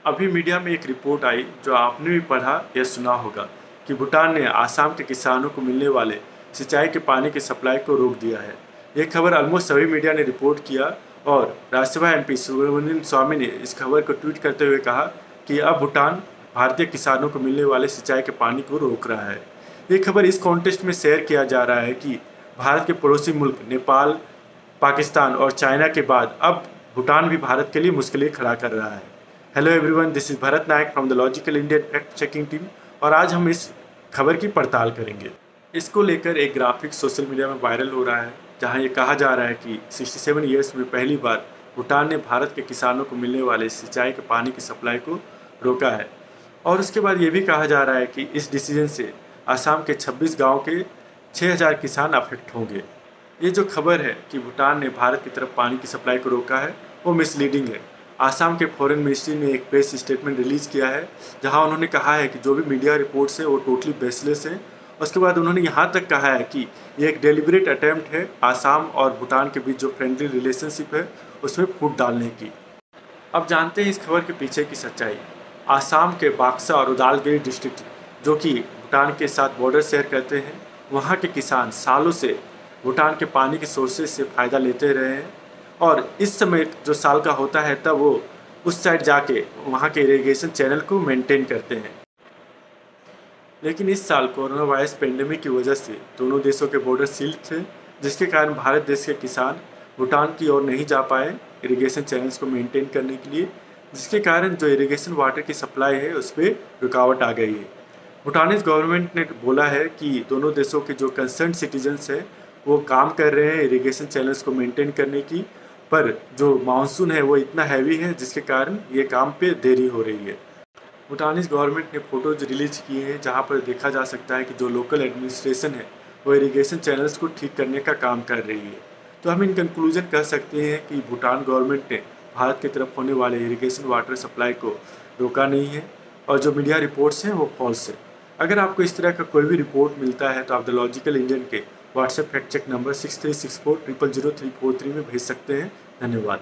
अभी मीडिया में एक रिपोर्ट आई जो आपने भी पढ़ा या सुना होगा कि भूटान ने आसाम के किसानों को मिलने वाले सिंचाई के पानी की सप्लाई को रोक दिया है। ये खबर ऑलमोस्ट सभी मीडिया ने रिपोर्ट किया और राज्यसभा एमपी सुब्रमण्यम स्वामी ने इस खबर को ट्वीट करते हुए कहा कि अब भूटान भारतीय किसानों को मिलने वाले सिंचाई के पानी को रोक रहा है। ये खबर इस कॉन्टेक्स्ट में शेयर किया जा रहा है कि भारत के पड़ोसी मुल्क नेपाल, पाकिस्तान और चाइना के बाद अब भूटान भी भारत के लिए मुश्किलें खड़ा कर रहा है। Hello everyone, this is Bharat Nayak from the Logical Indian fact checking team और आज हम इस खबर की पड़ताल करेंगे। इसको लेकर एक ग्राफिक सोशल मीडिया में वायरल हो रहा है जहां ये कहा जा रहा है कि 67 ईयर्स में पहली बार भूटान ने भारत के किसानों को मिलने वाले सिंचाई के पानी की सप्लाई को रोका है। और उसके बाद ये भी कहा जा रहा है कि इस डिसीजन से आसाम के 26 गाँव के 6000 किसान अफेक्ट होंगे। ये जो खबर है कि भूटान ने भारत की तरफ पानी की सप्लाई को रोका है वो मिसलीडिंग है। आसाम के फॉरेन मिनिस्ट्री ने एक प्रेस स्टेटमेंट रिलीज़ किया है जहां उन्होंने कहा है कि जो भी मीडिया रिपोर्ट्स है वो टोटली बेसलेस है। उसके बाद उन्होंने यहां तक कहा है कि ये एक डेलिब्रेट अटैम्प्ट है आसाम और भूटान के बीच जो फ्रेंडली रिलेशनशिप है उसमें फूट डालने की। अब जानते हैं इस खबर के पीछे की सच्चाई। आसाम के बाक्सा और उदालगिरी डिस्ट्रिक्ट जो कि भूटान के साथ बॉर्डर शेयर करते हैं, वहाँ के किसान सालों से भूटान के पानी के सोर्सेज से फ़ायदा लेते रहे हैं और इस समय जो साल का होता है तब वो उस साइड जाके वहाँ के इरिगेशन चैनल को मेंटेन करते हैं। लेकिन इस साल कोरोना वायरस पेंडेमिक की वजह से दोनों देशों के बॉर्डर सील्ड थे, जिसके कारण भारत देश के किसान भूटान की ओर नहीं जा पाए इरिगेशन चैनल्स को मेंटेन करने के लिए, जिसके कारण जो इरिगेशन वाटर की सप्लाई है उस पर रुकावट आ गई है। भूटानीज गवर्नमेंट ने बोला है कि दोनों देशों के जो कंसर्न सिटीजन्स हैं वो काम कर रहे हैं इरिगेशन चैनल्स को मेंटेन करने की, पर जो मानसून है वो इतना हैवी है जिसके कारण ये काम पे देरी हो रही है। भूटानीज गवर्नमेंट ने फ़ोटोज रिलीज किए हैं जहाँ पर देखा जा सकता है कि जो लोकल एडमिनिस्ट्रेशन है वो इरिगेशन चैनल्स को ठीक करने का काम कर रही है। तो हम इन कंक्लूजन कह सकते हैं कि भूटान गवर्नमेंट ने भारत की तरफ होने वाले इरिगेशन वाटर सप्लाई को रोका नहीं है और जो मीडिया रिपोर्ट्स हैं वो फॉल्स है। अगर आपको इस तरह का कोई भी रिपोर्ट मिलता है तो आप द लॉजिकल इंडियन के व्हाट्सएप फैक्ट चेक नंबर 6364000343 में भेज सकते हैं। धन्यवाद।